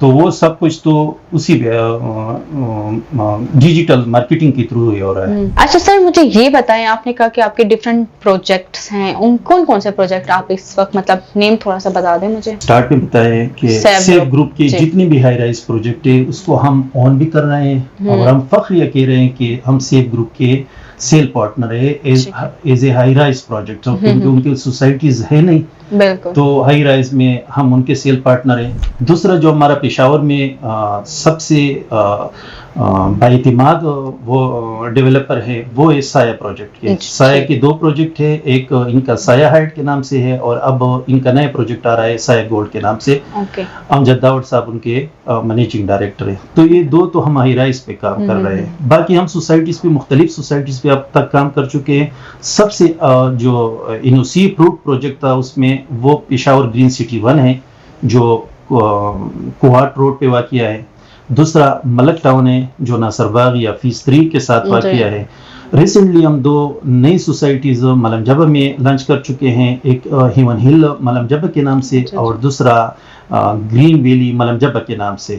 تو وہ سب کچھ تو اسی ڈیجیٹل مارکیٹنگ کے تھرو ہی ہو رہا ہے. اچھا سر مجھے یہ بتائیں، آپ نے کہا کہ آپ کے ڈفرینٹ پروجیکٹس ہیں، ان کون سے پروجیکٹ آپ اس وقت مطلب نیم تھوڑا سا بتا دیں مجھے. اسٹارٹ میں بتائیں کہ سیف گروپ کے جتنے بھی ہائی رائز پروجیکٹ ہیں اس کو ہم آن بھی کر رہے ہیں اور ہم فخر یہ کہہ رہے ہیں کہ ہم سیف گروپ کے سیل پارٹنر ہے as a high rise project, کیونکہ ان کی سوسائٹیز ہے نہیں بالکل، تو ہائی رائز میں ہم ان کے سیل پارٹنر ہیں. دوسرا جو ہمارا پشاور میں سب سے بااعتماد وہ ڈیولپر ہے وہ ہے سایہ پروجیکٹ کے. سایہ کے 2 پروجیکٹ ہے، ایک ان کا سایہ ہائٹ کے نام سے ہے اور اب ان کا نیا پروجیکٹ آ رہا ہے سایہ گولڈ کے نام سے. امجد داؤد صاحب ان کے مینیجنگ ڈائریکٹر ہیں. تو یہ 2 تو ہم ہائی رائز پہ کام کر رہے ہیں. باقی ہم سوسائٹیز پہ مختلف سوسائٹیز پہ اب تک کام کر چکے ہیں. سب سے جو انوسی فروٹ پروجیکٹ تھا اس میں وہ پشاور گرین سٹی 1 ہے جو کوہاٹ روڈ پہ واقع ہے. دوسرا ملک ٹاؤن ہے جو ناصر باغ یا فیس 3 کے ساتھ واقع ہے. ریسنٹلی ہم 2 نئی سوسائٹیز ملم جبہ میں لانچ کر چکے ہیں، ایک ہیون ہل ملم جبہ کے نام سے اور دوسرا گرین ویلی ملم جبہ کے نام سے.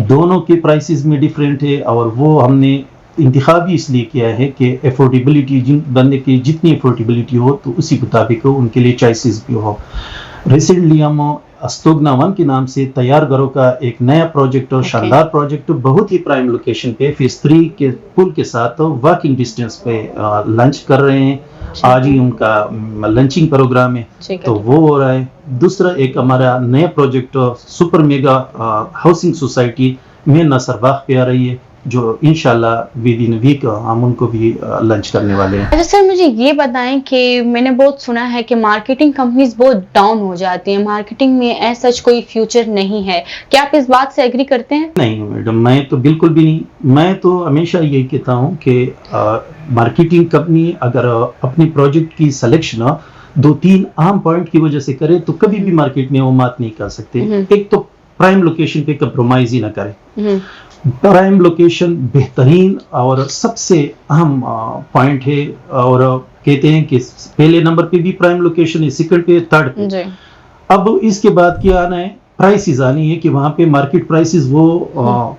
دونوں کے پرائسز میں ڈیفرنٹ ہے اور وہ ہم نے انتخاب بھی اس لیے کیا ہے کہ افورڈیبلٹی بندے کی جتنی افورڈیبلٹی ہو تو اسی مطابق ان کے لیے چوائسیز بھی ہو. ریسنٹلی ہم استوگنا 1 کے نام سے تیار گھروں کا ایک نیا پروجیکٹ اور شاندار پروجیکٹ بہت ہی پرائم لوکیشن پہ فیس 3 کے پل کے ساتھ واکنگ ڈسٹینس پہ لنچ کر رہے ہیں. آج ہی ان کا لنچنگ پروگرام ہے تو وہ ہو رہا ہے. دوسرا ایک ہمارا نیا project super mega housing society میں ناصر باغ پہ آ رہی ہے جو انشاءاللہ ود ان ویک ہم ان کو بھی لنچ کرنے والے ہیں. اچھا سر مجھے یہ بتائیں کہ میں نے بہت سنا ہے کہ مارکیٹنگ کمپنیز بہت ڈاؤن ہو جاتی ہیں، مارکیٹنگ میں ایسا کوئی فیوچر نہیں ہے، کیا آپ اس بات سے ایگری کرتے ہیں؟ نہیں میڈم، میں تو بالکل بھی نہیں. میں تو ہمیشہ یہی کہتا ہوں کہ مارکیٹنگ کمپنی اگر اپنی پروجیکٹ کی سلیکشن 2-3 اہم پوائنٹ کی وجہ سے کرے تو کبھی بھی مارکیٹ میں وہ مات نہیں کر سکتے. ایک تو پرائم لوکیشن پہ کمپرومائز ہی نہ کرے. پرائم لوکیشن بہترین اور سب سے اہم پوائنٹ ہے اور کہتے ہیں کہ پہلے نمبر پہ بھی پرائم لوکیشن ہے، سیکنڈ پہ، تھرڈ پہ. اب اس کے بعد کیا آنا ہے، پرائسز آنی ہے کہ وہاں پہ مارکیٹ پرائسز وہ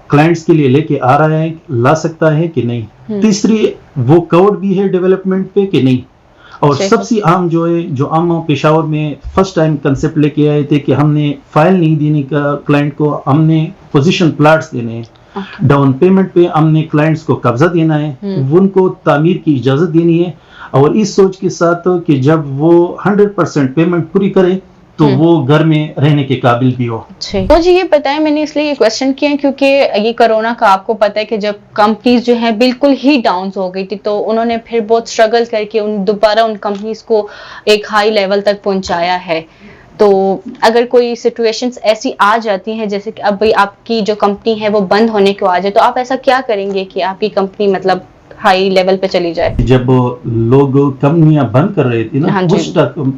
کلائنٹس کے لیے لے کے آ رہا ہے، لا سکتا ہے کہ نہیں. تیسری وہ کورڈ بھی ہے ڈیولپمنٹ پہ کہ نہیں. اور سب سے عام جو ہے جو ہم پشاور میں فرسٹ ٹائم کنسپٹ لے کے آئے تھے کہ ہم نے فائل نہیں دینے کا کلائنٹ کو، ہم نے پوزیشن پلاٹس دینے ہیں. ڈاؤن پیمنٹ پہ ہم نے کلائنٹس کو قبضہ دینا ہے، ان کو تعمیر کی اجازت دینی ہے اور اس سوچ کے ساتھ کہ جب وہ 100% پیمنٹ پوری کرے تو وہ گھر میں رہنے کے قابل بھی ہو. مجھے یہ پتا ہے، میں نے اس لیے یہ کوشچن کیا ہے کیونکہ یہ کرونا کا آپ کو پتا ہے کہ جب کمپنیز جو ہیں بالکل ہی ڈاؤنز ہو گئی تھی تو انہوں نے پھر بہت اسٹرگل کر کے دوبارہ ان کمپنیز کو ایک ہائی لیول تک پہنچایا ہے. تو اگر کوئی سچویشنز ایسی آ جاتی ہیں جیسے کہ اب آپ کی جو کمپنی ہے وہ بند ہونے کو آ جائے تو آپ ایسا کیا کریں گے کہ آپ کی کمپنی مطلب ہائی لیول پہ چلی جائے؟ جب لوگ کمپنیاں بند کر رہے تھے نا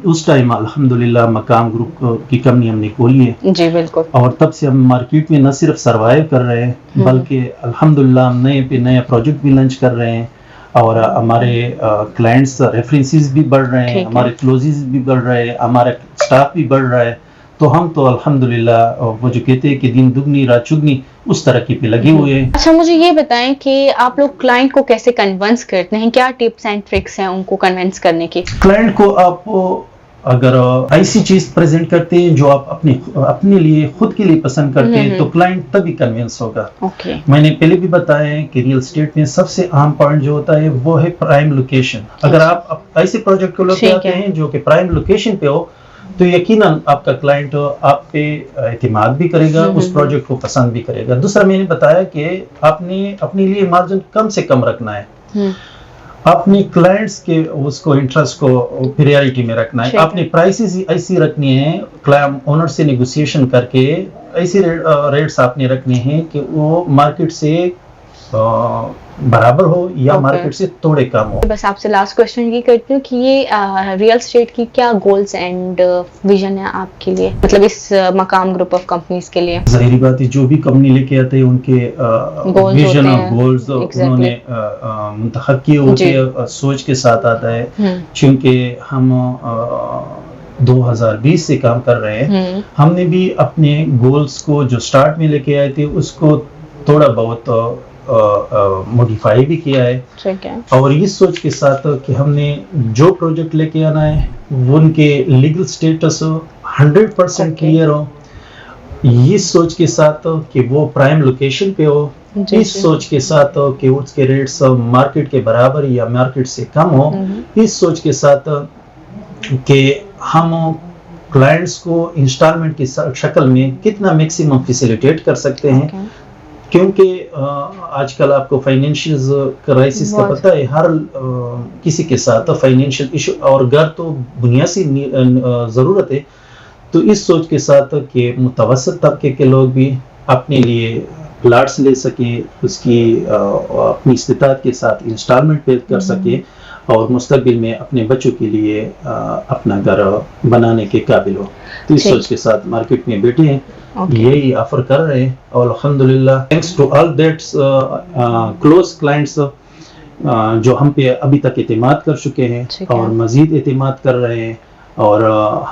اس ٹائم الحمدللہ مقام گروپ کی کمپنی ہم نے کھولی ہے. جی بالکل. اور تب سے ہم مارکیٹ میں نہ صرف سروائیو کر رہے ہیں بلکہ الحمدللہ ہم نئے پہ نیا پروجیکٹ بھی لانچ کر رہے ہیں اور ہمارے کلائنٹس ریفرنسز بھی بڑھ رہے ہیں، ہمارے کلوزز بھی بڑھ رہے ہیں، ہمارا اسٹاف بھی بڑھ رہا ہے. تو ہم تو الحمدللہ وہ جو کہتے ہیں کہ دن دگنی رات چگنی اس ترقی پہ لگے ہوئے ہیں. اچھا مجھے یہ بتائیں کہ آپ لوگ کلائنٹ کو کیسے کنونس کرتے ہیں، کیا ٹپس اینڈ ٹرکس ہیں ان کو کنونس کرنے کی؟ کلائنٹ کو آپ اگر ایسی چیز پریزنٹ کرتے ہیں جو آپ اپنے لیے خود کے لیے پسند کرتے ہیں تو کلائنٹ تبھی کنونس ہوگا. میں نے پہلے بھی بتایا ہے کہ ریئل اسٹیٹ میں سب سے اہم پوائنٹ جو ہوتا ہے وہ ہے پرائم لوکیشن. اگر آپ ایسے پروجیکٹ کو لے آتے ہیں جو کہ پرائم لوکیشن پہ ہو تو یقیناً آپ کا کلائنٹ آپ پہ اعتماد بھی کرے گا، اس پروجیکٹ کو پسند بھی کرے گا. دوسرا میں نے بتایا کہ آپ نے اپنے لیے مارجن کم سے کم رکھنا ہے، اپنے کلائنٹس کے اس کو انٹرسٹ کو پریورٹی میں رکھنا ہے. اپنے پرائسز ایسی رکھنی ہے، کلائنٹ اونر سے نیگوسیشن کر کے ایسی ریٹس آپ نے رکھنے ہیں کہ وہ مارکیٹ سے برابر ہو یا مارکیٹ سے تھوڑے کم ہو. بس آپ سے لاسٹ کوشچن یہ کرتی ہوں کہ یہ ریئل اسٹیٹ کی کیا گولز اینڈ ویژن ہے آپ کے لیے، مطلب اس مقام گروپ آف کمپنیز کے لیے؟ ظاہری بات ہے جو بھی کمپنی لے کے آتے ہیں ان کے ویژن اور گولز انہوں نے منتخب کیے ہوتے ہیں، سوچ کے ساتھ آتا ہے. چونکہ ہم 2020 سے کام کر رہے ہیں. ہم نے بھی اپنے گولز کو جو سٹارٹ میں لے کے آئے تھے اس کو تھوڑا بہت موڈیفائی بھی کیا ہے, اور اس سوچ کے ساتھ کہ ہم نے جو پروجیکٹ لے کے آنا ہے وہ ان کے لیگل سٹیٹس 100% کلیئر ہو, اس سوچ کے ساتھ کہ وہ پرائم لوکیشن پہ ہو, اس سوچ کے ساتھ کہ اس کے ریٹس مارکیٹ کے برابر یا مارکیٹ سے کم ہو, اس سوچ کے ساتھ کہ ہم کلائنٹس کو انسٹالمنٹ کی شکل میں کتنا میکسیمم فیسیلیٹیٹ کر سکتے ہیں, کیونکہ آج کل آپ کو فائنینشیل کرائسس کا پتہ ہے, ہر کسی کے ساتھ فائنینشیل ایشو, اور گھر تو بنیادی ضرورت ہے. تو اس سوچ کے ساتھ کہ متوسط طبقے کے لوگ بھی اپنے لیے پلاٹس لے سکیں, اس کی اپنی استطاعت کے ساتھ انسٹالمنٹ پے کر سکیں, اور مستقبل میں اپنے بچوں کے لیے اپنا گھر بنانے کے قابل ہو. تو اس سوچ کے ساتھ مارکیٹ میں بیٹھے ہیں, یہی آفر کر رہے ہیں, اور الحمدللہ thanks to all that's close clients جو ہم پہ ابھی تک اعتماد کر چکے ہیں اور مزید اعتماد کر رہے ہیں, اور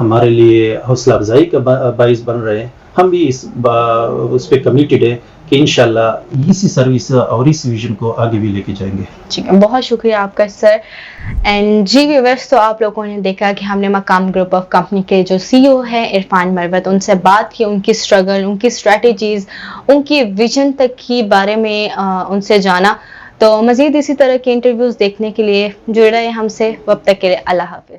ہمارے لیے حوصلہ افزائی کا باعث بن رہے ہیں. ہم بھی اس پہ کمیٹڈ ہے کہ انشاءاللہ اسی سروس اور اس ویژن کو آگے بھی لے کے جائیں گے. ٹھیک ہے, بہت شکریہ آپ کا سر. اینڈ جی ویورز, تو آپ لوگوں نے دیکھا کہ ہم نے مقام گروپ آف کمپنی کے جو CEO ہیں عرفان مروت, ان سے بات کی, ان کی اسٹرگل, ان کی اسٹریٹجیز, ان کی ویژن تک کی بارے میں ان سے جانا. تو مزید اسی طرح کے انٹرویوز دیکھنے کے لیے جڑے رہے ہم سے. وقت تک کے لیے اللہ حافظ.